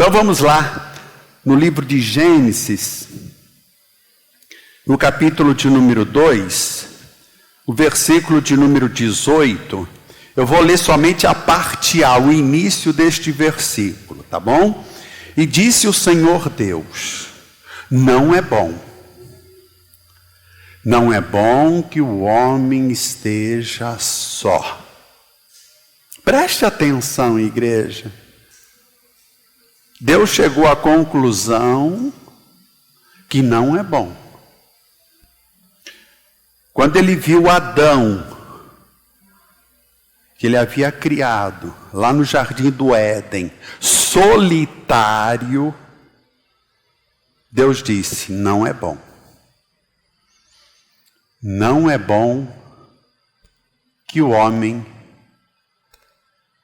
Então vamos lá, no livro de Gênesis, no capítulo de número 2, o versículo de número 18, eu vou ler somente a parte A, o início deste versículo, tá bom? E disse o Senhor Deus: não é bom que o homem esteja só. Preste atenção, igreja. Deus chegou à conclusão que não é bom. Quando ele viu Adão, que ele havia criado lá no jardim do Éden, solitário, Deus disse: não é bom. Não é bom que o homem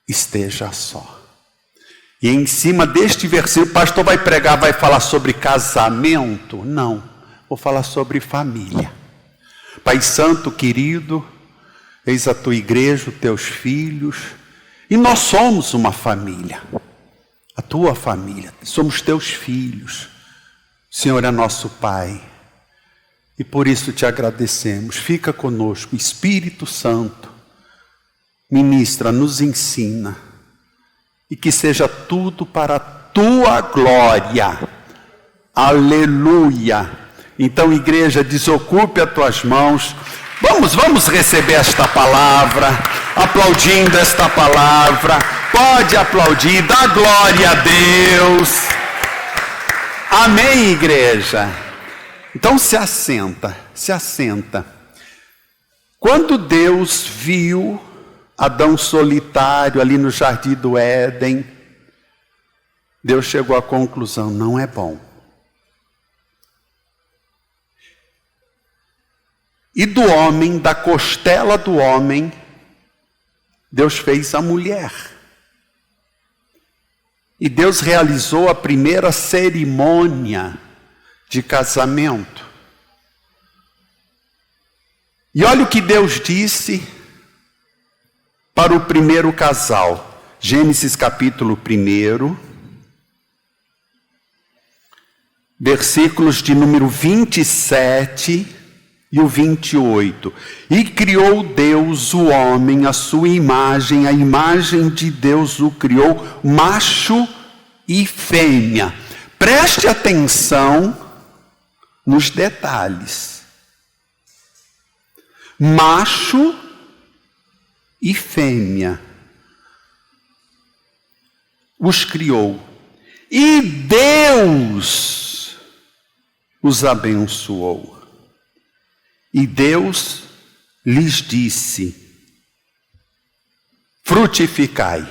esteja só. E em cima deste versículo, o pastor vai pregar, vai falar sobre casamento? Não, vou falar sobre família. Pai Santo querido, eis a tua igreja, os teus filhos, e nós somos uma família, a tua família, somos teus filhos. O Senhor é nosso Pai, e por isso te agradecemos. Fica conosco, Espírito Santo, ministra, nos ensina, e que seja tudo para a tua glória. Aleluia. Então, igreja, desocupe as tuas mãos. Vamos receber esta palavra, aplaudindo esta palavra. Pode aplaudir, dá glória a Deus. Amém, igreja? Então se assenta. Quando Deus viu Adão solitário ali no jardim do Éden, Deus chegou à conclusão: não é bom. E do homem, da costela do homem, Deus fez a mulher. E Deus realizou a primeira cerimônia de casamento. E olha o que Deus disse para o primeiro casal. Gênesis capítulo 1, versículos de número 27 e o 28. E criou Deus o homem à sua imagem, a imagem de Deus o criou, macho e fêmea. Preste atenção nos detalhes. Macho e fêmea os criou. E Deus os abençoou. E Deus lhes disse: frutificai,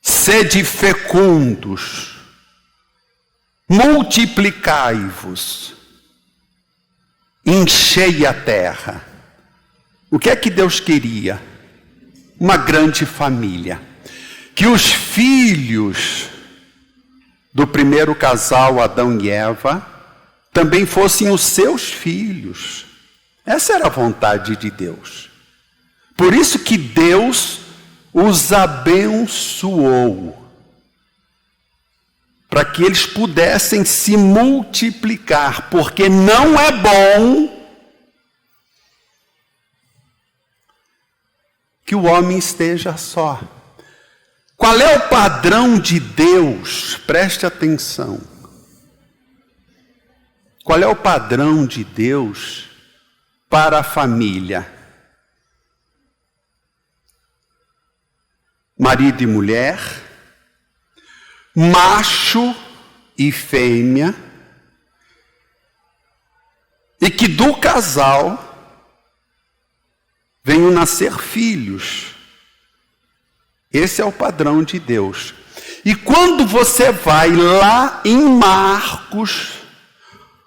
sede fecundos, multiplicai-vos, enchei a terra. O que é que Deus queria? Uma grande família. Que os filhos do primeiro casal, Adão e Eva, também fossem os seus filhos. Essa era a vontade de Deus. Por isso que Deus os abençoou, para que eles pudessem se multiplicar, porque não é bom que o homem esteja só. Qual é o padrão de Deus? Preste atenção. Qual é o padrão de Deus para a família? Marido e mulher, macho e fêmea, e que do casal venham nascer filhos. Esse é o padrão de Deus. E quando você vai lá em Marcos,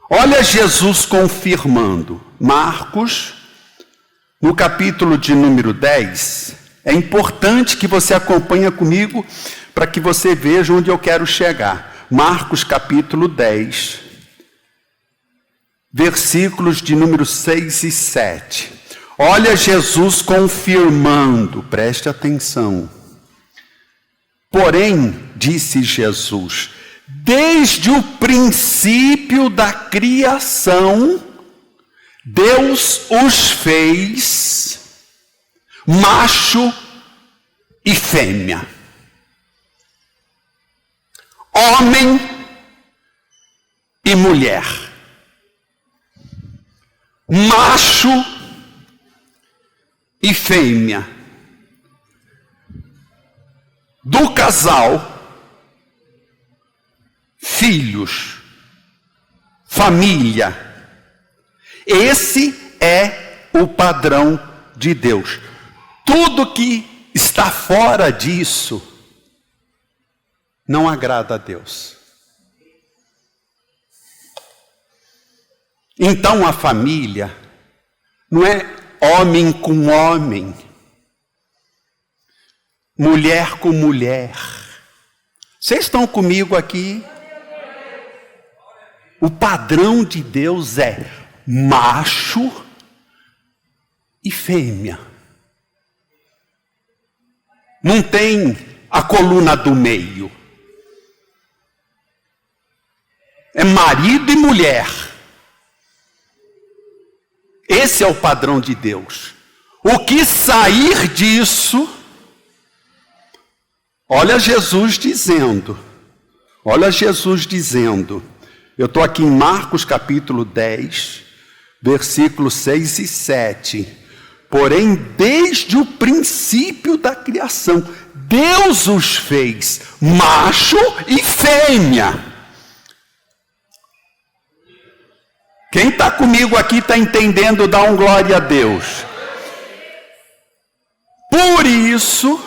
olha Jesus confirmando. Marcos, no capítulo de número 10, é importante que você acompanhe comigo para que você veja onde eu quero chegar. Marcos capítulo 10, versículos de número 6 e 7. Olha Jesus confirmando, preste atenção. Porém, disse Jesus, desde o princípio da criação, Deus os fez macho e fêmea, homem e mulher, macho e fêmea, do casal, filhos, família. Esse é o padrão de Deus. Tudo que está fora disso não agrada a Deus. Então a família não é homem com homem, mulher com mulher. Vocês estão comigo aqui? O padrão de Deus é macho e fêmea. Não tem a coluna do meio. É marido e mulher. Esse é o padrão de Deus. O que sair disso, olha Jesus dizendo, eu estou aqui em Marcos capítulo 10, versículos 6 e 7. Porém, desde o princípio da criação, Deus os fez macho e fêmea. Quem está comigo aqui está entendendo, dá um glória a Deus. Por isso,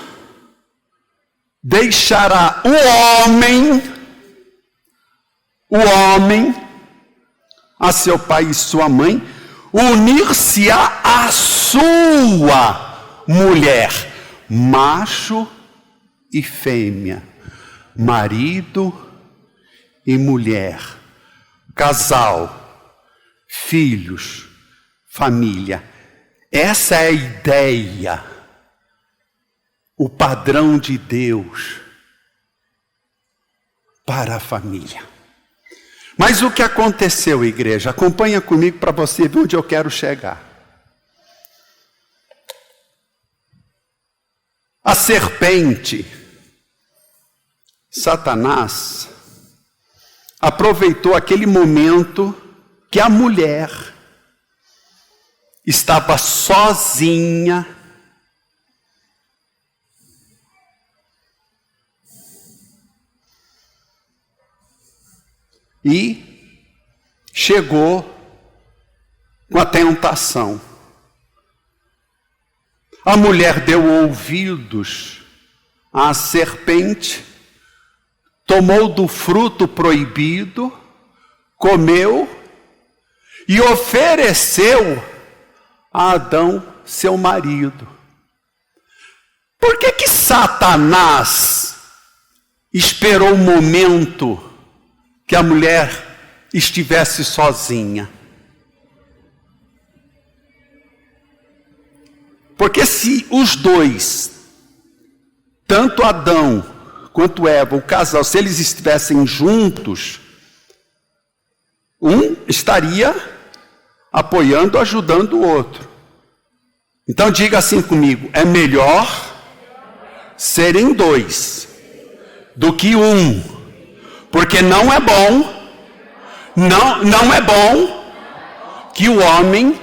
deixará o homem, a seu pai e sua mãe, unir-se-á à sua mulher, macho e fêmea, marido e mulher, casal, filhos, família. Essa é a ideia, o padrão de Deus para a família. Mas o que aconteceu, igreja? Acompanha comigo para você ver onde eu quero chegar. A serpente, Satanás, aproveitou aquele momento que a mulher estava sozinha, e chegou com a tentação. A mulher deu ouvidos à serpente, tomou do fruto proibido, comeu e ofereceu a Adão, seu marido. Por que Satanás esperou o momento que a mulher estivesse sozinha? Porque se os dois, tanto Adão quanto Eva, o casal, se eles estivessem juntos, um estaria apoiando, ajudando o outro. Então diga assim comigo, é melhor serem dois do que um, porque não é bom que o homem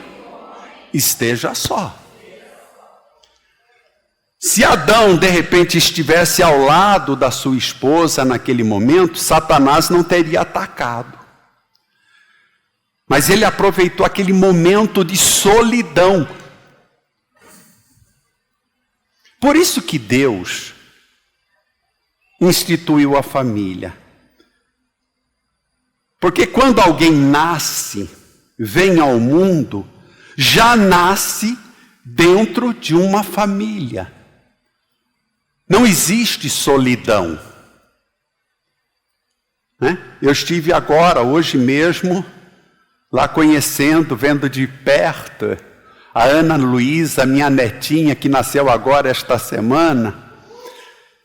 esteja só. Se Adão, de repente, estivesse ao lado da sua esposa naquele momento, Satanás não teria atacado. Mas ele aproveitou aquele momento de solidão. Por isso que Deus instituiu a família. Porque quando alguém nasce, vem ao mundo, já nasce dentro de uma família. Não existe solidão. Eu estive agora, hoje mesmo, lá conhecendo, vendo de perto, a Ana Luísa, minha netinha, que nasceu agora esta semana.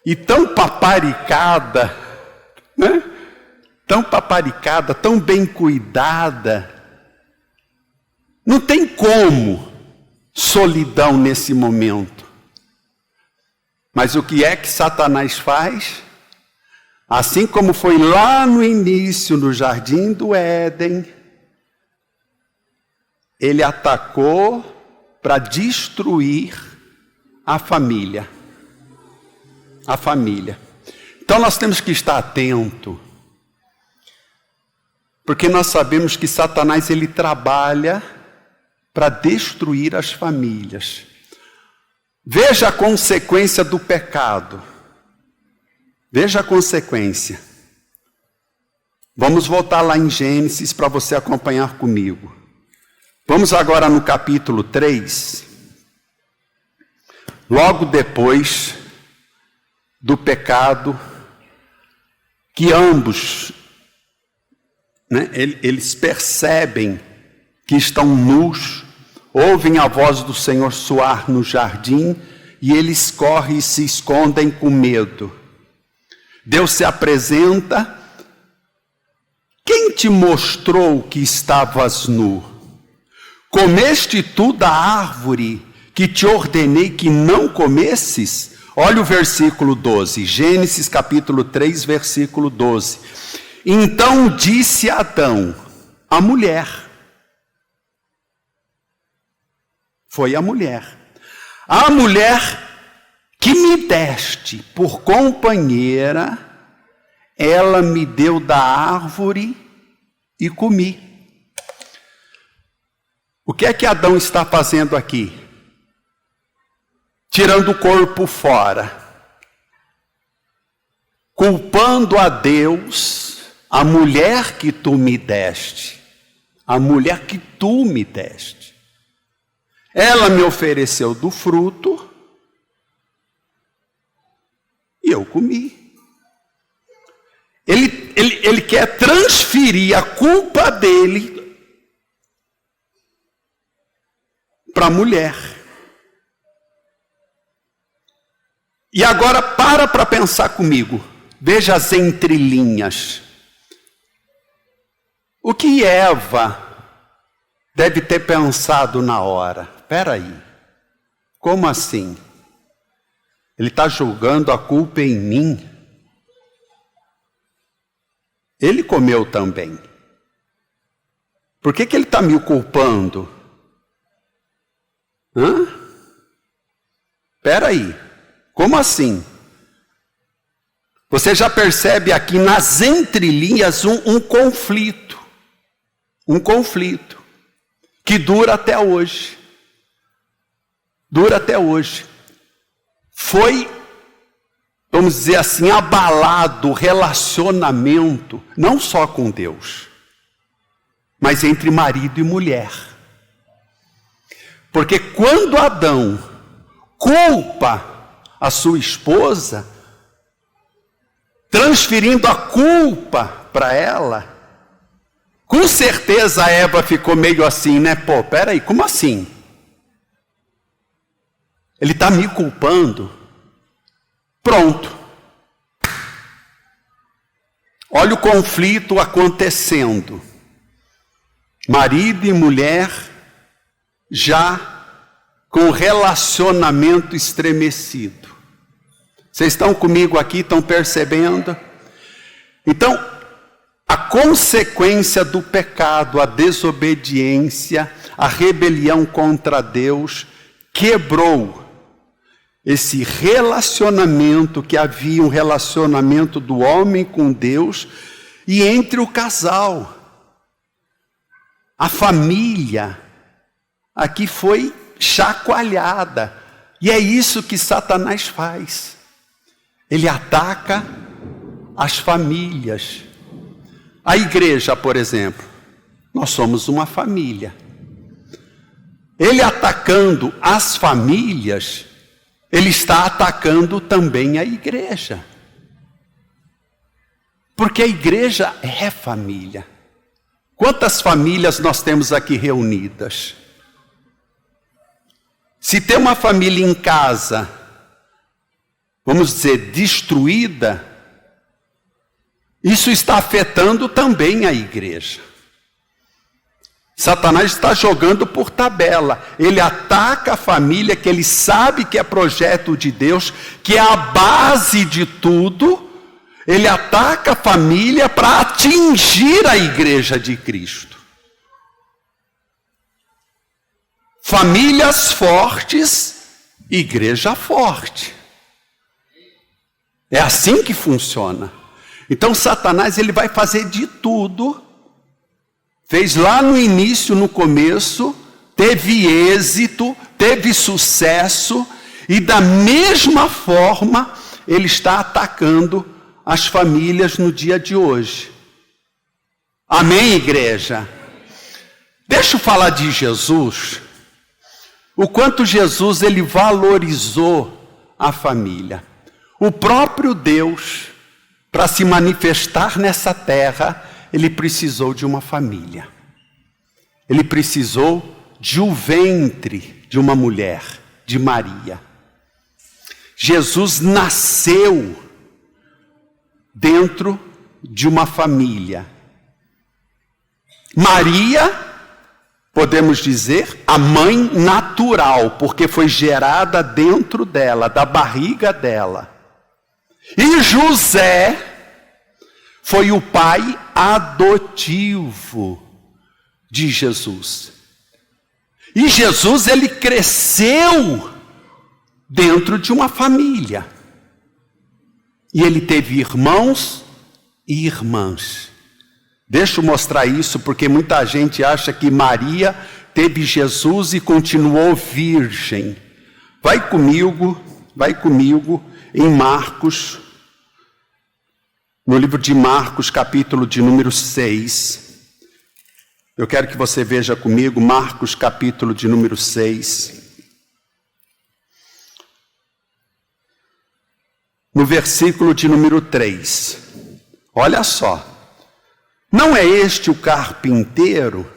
e tão paparicada, né? Tão paparicada, tão bem cuidada. Não tem como solidão nesse momento. Mas o que é que Satanás faz? Assim como foi lá no início, no jardim do Éden, ele atacou para destruir a família. A família. Então nós temos que estar atento, porque nós sabemos que Satanás ele trabalha para destruir as famílias. Veja a consequência do pecado. Veja a consequência. Vamos voltar lá em Gênesis para você acompanhar comigo. Vamos agora no capítulo 3. Logo depois do pecado, que ambos, né, eles percebem que estão nus, ouvem a voz do Senhor soar no jardim, e eles correm e se escondem com medo. Deus se apresenta: quem te mostrou que estavas nu? Comeste tu da árvore que te ordenei que não comesses? Olha o versículo 12, Gênesis capítulo 3, versículo 12. Então disse Adão, a mulher, foi a mulher que me deste por companheira, ela me deu da árvore e comi. O que é que Adão está fazendo aqui? Tirando o corpo fora, culpando a Deus, a mulher que tu me deste, a mulher que tu me deste. Ela me ofereceu do fruto e eu comi. Ele quer transferir a culpa dele para a mulher. E agora para pensar comigo. Veja as entrelinhas. O que Eva deve ter pensado na hora? Espera aí. Como assim? Ele está julgando a culpa em mim? Ele comeu também. Por que ele está me culpando? Espera aí. Como assim? Você já percebe aqui nas entrelinhas um conflito. Um conflito. Que dura até hoje. Dura até hoje. Foi, vamos dizer assim, abalado o relacionamento, não só com Deus, mas entre marido e mulher. Porque quando Adão culpa a sua esposa, transferindo a culpa para ela, com certeza a Eva ficou meio assim, né? Pô, peraí, como assim? Ele está me culpando? Pronto. Olha o conflito acontecendo. Marido e mulher já com relacionamento estremecido. Vocês estão comigo aqui, estão percebendo? Então, a consequência do pecado, a desobediência, a rebelião contra Deus, quebrou esse relacionamento que havia, um relacionamento do homem com Deus e entre o casal. A família aqui foi chacoalhada. E é isso que Satanás faz. Ele ataca as famílias. A igreja, por exemplo, nós somos uma família. Ele atacando as famílias, ele está atacando também a igreja. Porque a igreja é família. Quantas famílias nós temos aqui reunidas? Se tem uma família em casa vamos dizer, destruída, isso está afetando também a igreja. Satanás está jogando por tabela. Ele ataca a família, que ele sabe que é projeto de Deus, que é a base de tudo. Ele ataca a família para atingir a igreja de Cristo. Famílias fortes, igreja forte. É assim que funciona. Então Satanás ele vai fazer de tudo. Fez lá no início, no começo, teve êxito, teve sucesso, e da mesma forma ele está atacando as famílias no dia de hoje. Amém, igreja? Deixa eu falar de Jesus, o quanto Jesus ele valorizou a família. O próprio Deus, para se manifestar nessa terra, ele precisou de uma família. Ele precisou de um ventre de uma mulher, de Maria. Jesus nasceu dentro de uma família. Maria, podemos dizer, a mãe natural, porque foi gerada dentro dela, da barriga dela. E José foi o pai adotivo de Jesus. E Jesus, ele cresceu dentro de uma família. E ele teve irmãos e irmãs. Deixa eu mostrar isso, porque muita gente acha que Maria teve Jesus e continuou virgem. Vai comigo em Marcos, no livro de Marcos, capítulo de número 6. Eu quero que você veja comigo, Marcos, capítulo de número 6. No versículo de número 3. Olha só. Não é este o carpinteiro?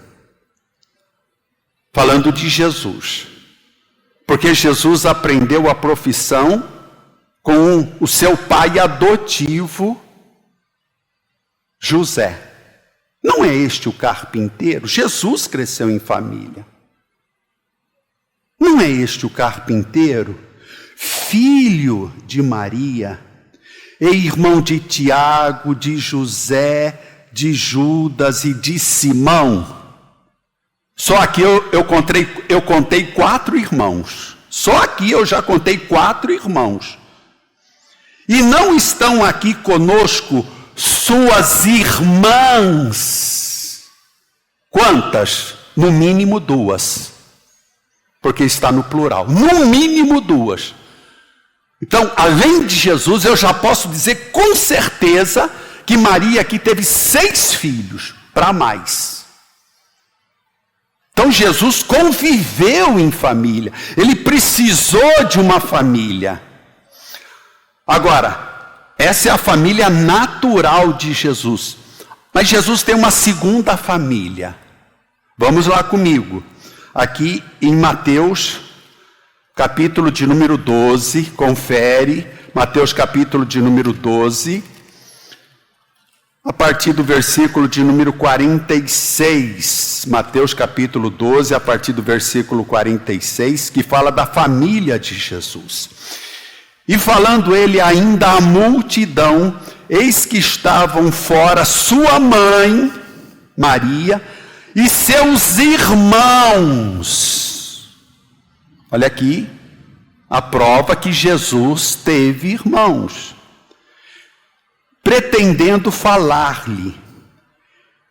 Falando de Jesus. Porque Jesus aprendeu a profissão com o seu pai adotivo, José. Não é este o carpinteiro? Jesus cresceu em família. Não é este o carpinteiro? Filho de Maria, e irmão de Tiago, de José, de Judas e de Simão. Só aqui eu contei 4 irmãos. Só aqui eu já contei 4 irmãos. E não estão aqui conosco suas irmãs. Quantas? No mínimo 2. Porque está no plural. No mínimo 2. Então, além de Jesus, eu já posso dizer com certeza que Maria aqui teve 6 filhos, para mais. Então, Jesus conviveu em família. Ele precisou de uma família. Agora, essa é a família natural de Jesus. Mas Jesus tem uma segunda família. Vamos lá comigo. Aqui em Mateus, capítulo de número 12, confere. Mateus capítulo de número 12. A partir do versículo de número 46. Mateus capítulo 12, a partir do versículo 46, que fala da família de Jesus. E falando ele ainda à multidão, eis que estavam fora sua mãe, Maria, e seus irmãos. Olha aqui, a prova que Jesus teve irmãos. Pretendendo falar-lhe.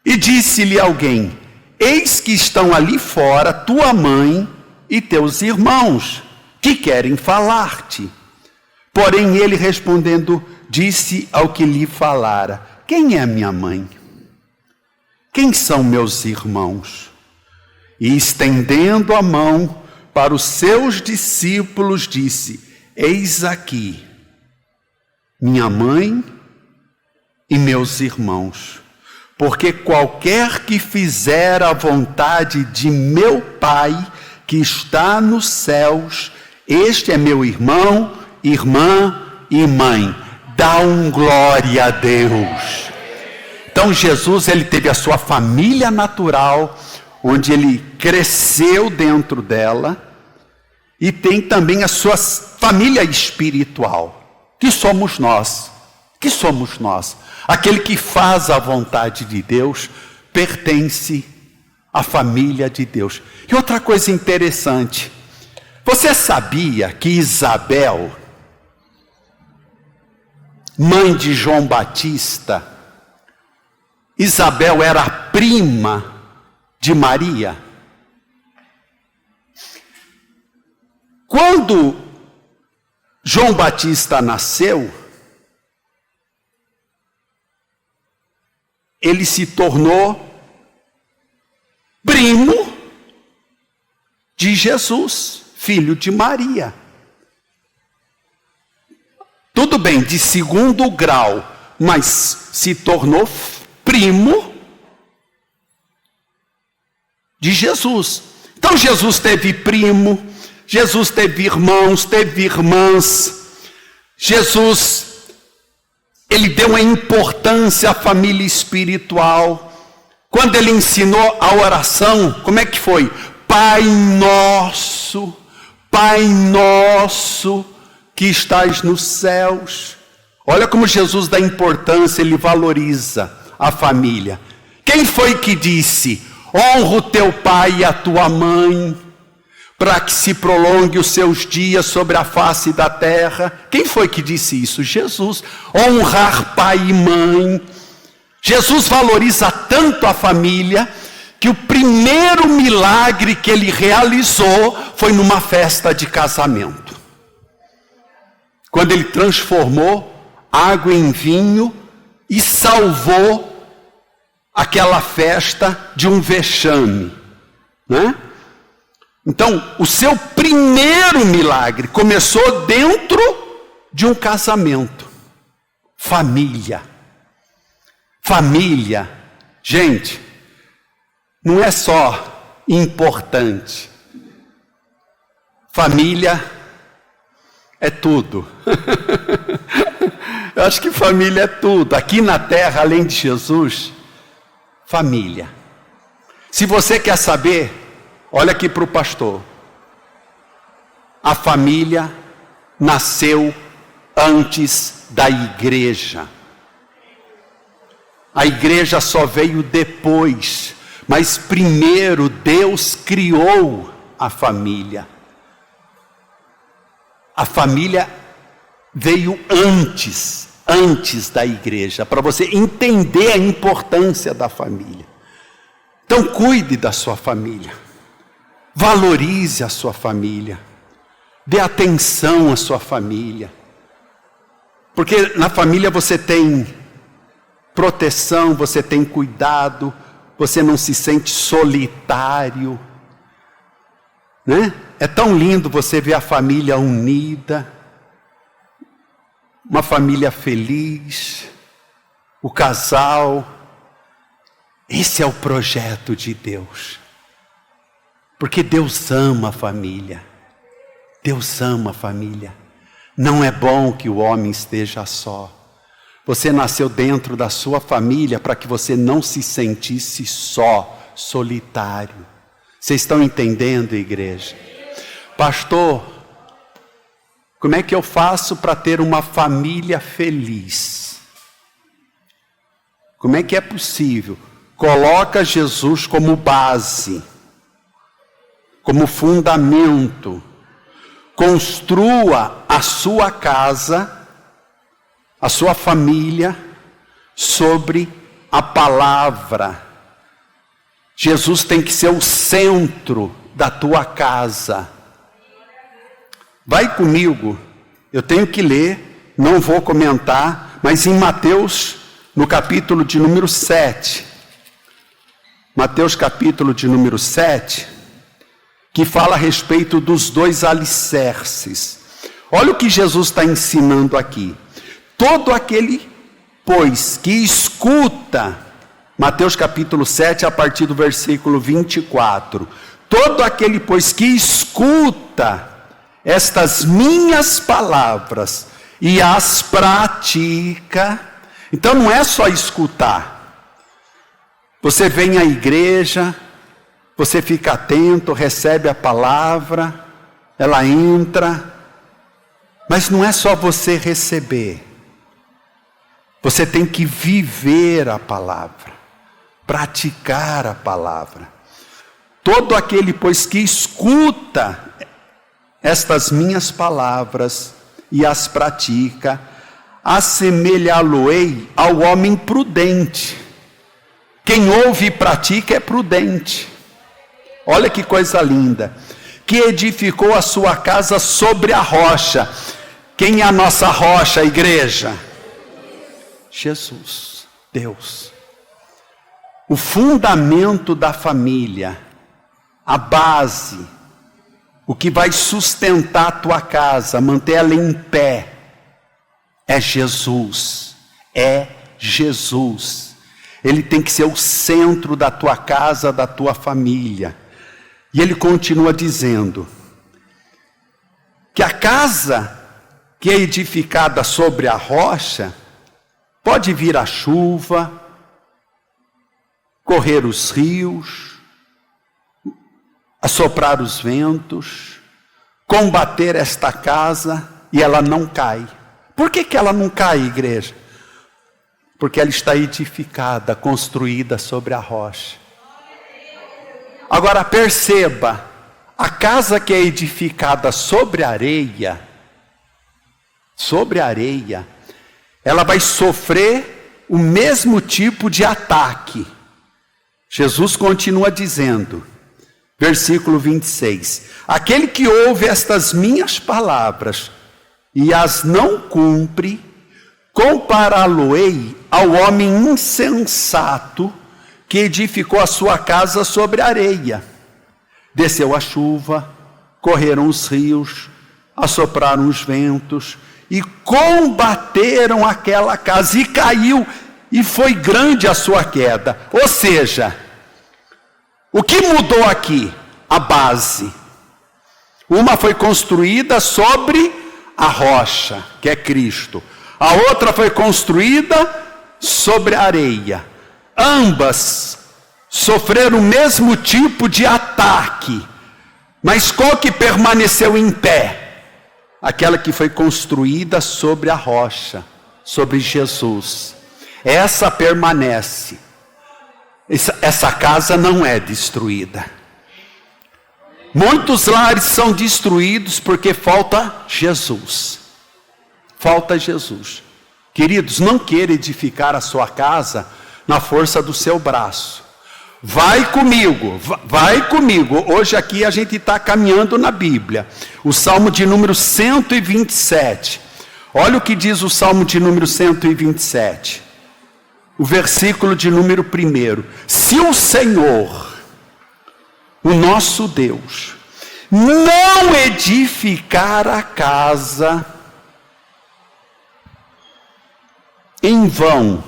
E disse-lhe alguém, eis que estão ali fora tua mãe e teus irmãos, que querem falar-te. Porém ele respondendo, disse ao que lhe falara, quem é minha mãe? Quem são meus irmãos? E estendendo a mão para os seus discípulos, disse, eis aqui minha mãe e meus irmãos, porque qualquer que fizer a vontade de meu Pai, que está nos céus, este é meu irmão, irmã e mãe. Dá um glória a Deus. Então Jesus, ele teve a sua família natural, onde ele cresceu dentro dela, e tem também a sua família espiritual, que somos nós. Que somos nós. Aquele que faz a vontade de Deus pertence à família de Deus. E outra coisa interessante, você sabia que Isabel, mãe de João Batista, Isabel era a prima de Maria? Quando João Batista nasceu, ele se tornou primo de Jesus, filho de Maria. Tudo bem, de segundo grau, mas se tornou primo de Jesus. Então Jesus teve primo, Jesus teve irmãos, teve irmãs. Jesus, ele deu uma importância à família espiritual. Quando ele ensinou a oração, como é que foi? Pai nosso que estás nos céus. Olha como Jesus dá importância, ele valoriza a família. Quem foi que disse: honra o teu pai e a tua mãe, para que se prolongue os seus dias sobre a face da terra? Quem foi que disse isso? Jesus. Honrar pai e mãe. Jesus valoriza tanto a família, que o primeiro milagre que ele realizou foi numa festa de casamento. Quando ele transformou água em vinho e salvou aquela festa de um vexame, né? Então, o seu primeiro milagre começou dentro de um casamento. Família. Família, gente, não é só importante. Família é tudo. Eu acho que família é tudo. Aqui na terra, além de Jesus, família. Se você quer saber, olha aqui para o pastor. A família nasceu antes da igreja. A igreja só veio depois, mas primeiro Deus criou a família. A família veio antes da igreja, para você entender a importância da família. Então cuide da sua família, valorize a sua família, dê atenção à sua família, porque na família você tem proteção, você tem cuidado, você não se sente solitário, né? É tão lindo você ver a família unida, uma família feliz, o casal. Esse é o projeto de Deus, porque Deus ama a família. Deus ama a família. Não é bom que o homem esteja só. Você nasceu dentro da sua família para que você não se sentisse só, solitário. Vocês estão entendendo, igreja? Pastor, como é que eu faço para ter uma família feliz? Como é que é possível? Coloca Jesus como base, como fundamento. Construa a sua casa, a sua família, sobre a palavra. Jesus tem que ser o centro da tua casa. Vai comigo, eu tenho que ler, não vou comentar, mas em Mateus, no capítulo de número 7, Mateus capítulo de número 7, que fala a respeito dos dois alicerces. Olha o que Jesus está ensinando aqui. Todo aquele, pois, que escuta, Mateus capítulo 7, a partir do versículo 24. Todo aquele, pois, que escuta estas minhas palavras e as pratica. Então não é só escutar. Você vem à igreja, você fica atento, recebe a palavra, ela entra, mas não é só você receber. Você tem que viver a palavra, praticar a palavra. Todo aquele, pois, que escuta estas minhas palavras e as pratica, assemelhá-lo-ei ao homem prudente. Quem ouve e pratica é prudente. Olha que coisa linda. Que edificou a sua casa sobre a rocha. Quem é a nossa rocha, igreja? Jesus, Deus. O fundamento da família, a base, o que vai sustentar a tua casa, manter ela em pé, é Jesus. É Jesus. Ele tem que ser o centro da tua casa, da tua família. E ele continua dizendo que a casa que é edificada sobre a rocha, pode vir a chuva, correr os rios, assoprar os ventos, combater esta casa, e ela não cai. Por que ela não cai, igreja? Porque ela está edificada, construída sobre a rocha. Agora perceba, a casa que é edificada sobre a areia, ela vai sofrer o mesmo tipo de ataque. Jesus continua dizendo, versículo 26, aquele que ouve estas minhas palavras e as não cumpre, compará-lo-ei ao homem insensato que edificou a sua casa sobre a areia. Desceu a chuva, correram os rios, assopraram os ventos e combateram aquela casa, e caiu, e foi grande a sua queda. Ou seja, o que mudou aqui? A base. Uma foi construída sobre a rocha, que é Cristo. A outra foi construída sobre a areia. Ambas sofreram o mesmo tipo de ataque. Mas qual que permaneceu em pé? Aquela que foi construída sobre a rocha, sobre Jesus. Essa permanece. Essa casa não é destruída. Muitos lares são destruídos porque falta Jesus. Falta Jesus. Queridos, não queira edificar a sua casa na força do seu braço. Vai comigo, vai comigo. Hoje aqui a gente está caminhando na Bíblia. O Salmo de número 127. Olha o que diz o Salmo de número 127. O versículo de número 1. Se o Senhor, o nosso Deus, não edificar a casa, em vão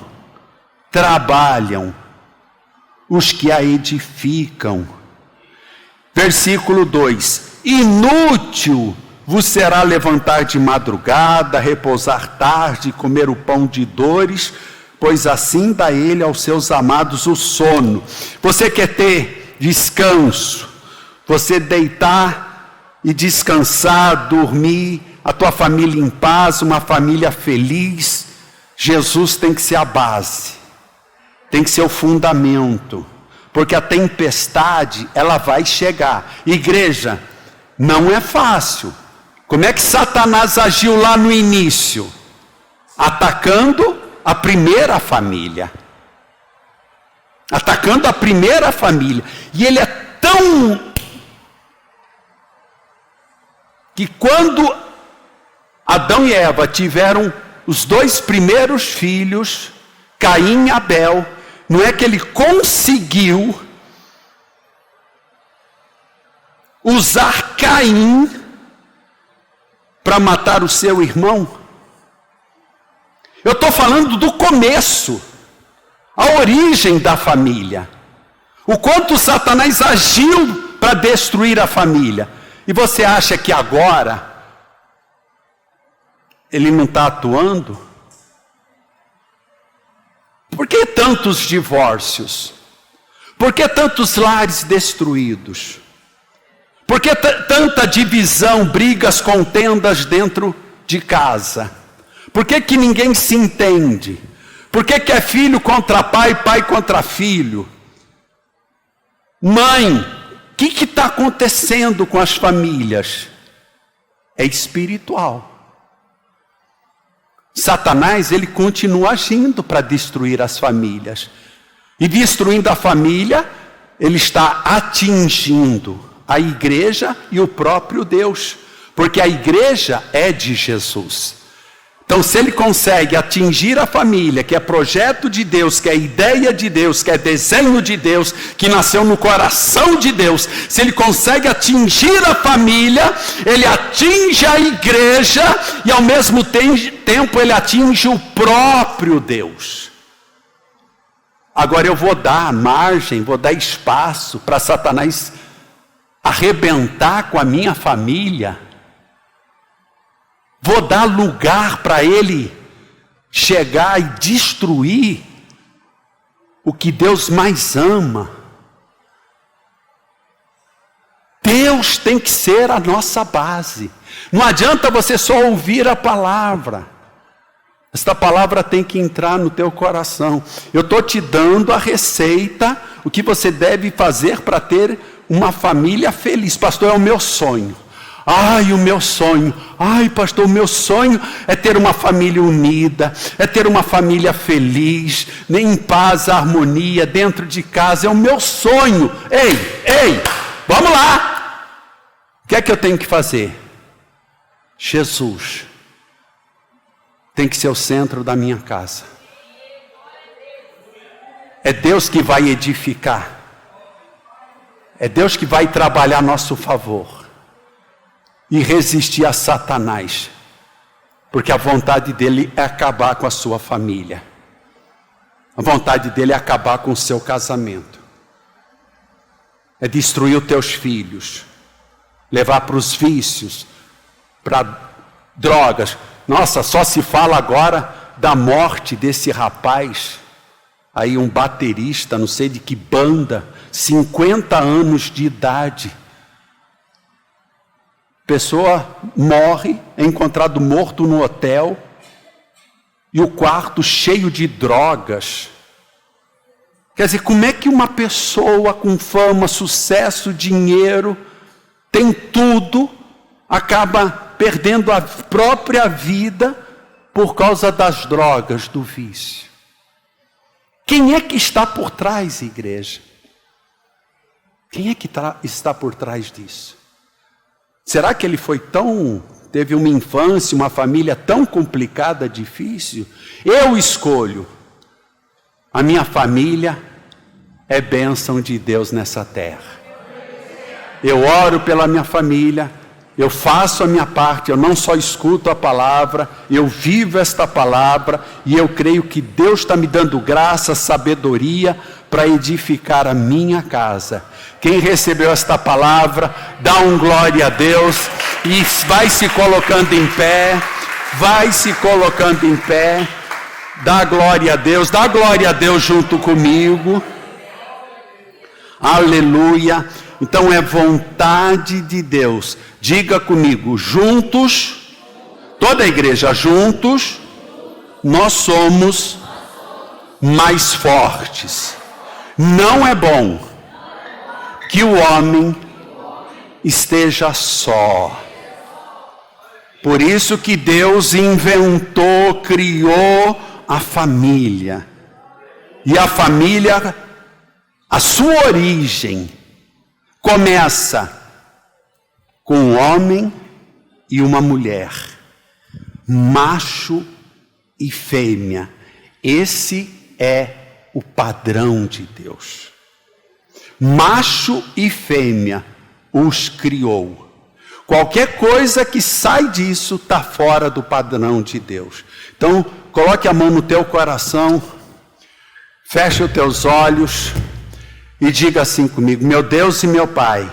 trabalham os que a edificam. Versículo 2: inútil vos será levantar de madrugada, repousar tarde, comer o pão de dores, pois assim dá ele aos seus amados o sono. Você quer ter descanso, você deitar e descansar, dormir, a tua família em paz, uma família feliz. Jesus tem que ser a base, tem que ser o fundamento, porque a tempestade, ela vai chegar. Igreja, não é fácil. Como é que Satanás agiu lá no início? Atacando a primeira família. Atacando a primeira família. E ele é tão... que quando Adão e Eva tiveram os dois primeiros filhos, Caim e Abel, não é que ele conseguiu usar Caim para matar o seu irmão? Eu estou falando do começo, a origem da família. O quanto Satanás agiu para destruir a família. E você acha que agora ele não está atuando? Por que tantos divórcios? Por que tantos lares destruídos? Por que tanta divisão, brigas, contendas dentro de casa? Por que ninguém se entende? Por que é filho contra pai, pai contra filho? Mãe, o que está acontecendo com as famílias? É espiritual. Satanás, ele continua agindo para destruir as famílias. E destruindo a família, ele está atingindo a igreja e o próprio Deus. Porque a igreja é de Jesus. Então, se ele consegue atingir a família, que é projeto de Deus, que é ideia de Deus, que é desenho de Deus, que nasceu no coração de Deus, se ele consegue atingir a família, ele atinge a igreja e ao mesmo tempo ele atinge o próprio Deus. Agora eu vou dar margem, vou dar espaço para Satanás arrebentar com a minha família. Vou dar lugar para ele chegar e destruir o que Deus mais ama. Deus tem que ser a nossa base. Não adianta você só ouvir a palavra. Esta palavra tem que entrar no teu coração. Eu estou te dando a receita, o que você deve fazer para ter uma família feliz. Pastor, é o meu sonho. Ai, o meu sonho. Ai, pastor, o meu sonho é ter uma família unida, é ter uma família feliz, em paz, harmonia, dentro de casa. É o meu sonho. Ei, vamos lá. O que é que eu tenho que fazer? Jesus tem que ser o centro da minha casa. É Deus que vai edificar. É Deus que vai trabalhar a nosso favor. E resistir a Satanás. Porque a vontade dele é acabar com a sua família. A vontade dele é acabar com o seu casamento. É destruir os teus filhos. Levar para os vícios. Para drogas. Nossa, só se fala agora da morte desse rapaz. Aí um baterista, não sei de que banda. 50 anos de idade. Pessoa morre, é encontrado morto no hotel, e o quarto cheio de drogas. Quer dizer, como é que uma pessoa com fama, sucesso, dinheiro, tem tudo, acaba perdendo a própria vida por causa das drogas, do vício? Quem é que está por trás, igreja? Quem é que está por trás disso? Será que ele teve uma infância, uma família tão complicada, difícil? Eu escolho. A minha família é bênção de Deus nessa terra. Eu oro pela minha família, eu faço a minha parte, eu não só escuto a palavra, eu vivo esta palavra, e eu creio que Deus está me dando graça, sabedoria, para edificar a minha casa. Quem recebeu esta palavra, dá um glória a Deus, e vai se colocando em pé, dá glória a Deus junto comigo, aleluia. Então é vontade de Deus, diga comigo, juntos, toda a igreja, juntos, nós somos mais fortes. Não é bom que o homem esteja só. Por isso que Deus inventou, criou a família. E a família, a sua origem, começa com um homem e uma mulher. Macho e fêmea. Esse é o padrão de Deus. Macho e fêmea os criou. Qualquer coisa que sai disso está fora do padrão de Deus. Então, coloque a mão no teu coração, feche os teus olhos e diga assim comigo: meu Deus e meu Pai,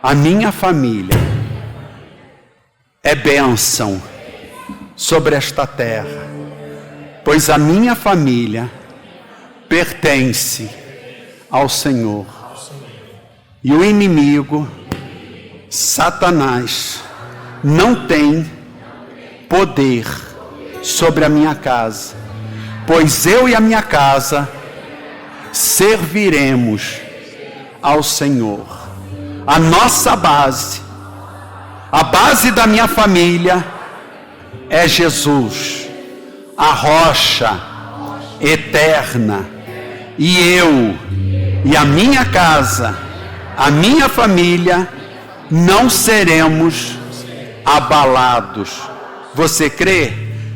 a minha família é bênção sobre esta terra, pois a minha família pertence ao Senhor. E o inimigo, Satanás, não tem poder sobre a minha casa, pois eu e a minha casa serviremos ao Senhor. A nossa base, a base da minha família é Jesus, a rocha eterna. E eu e a minha casa, a minha família, não seremos abalados. Você crê?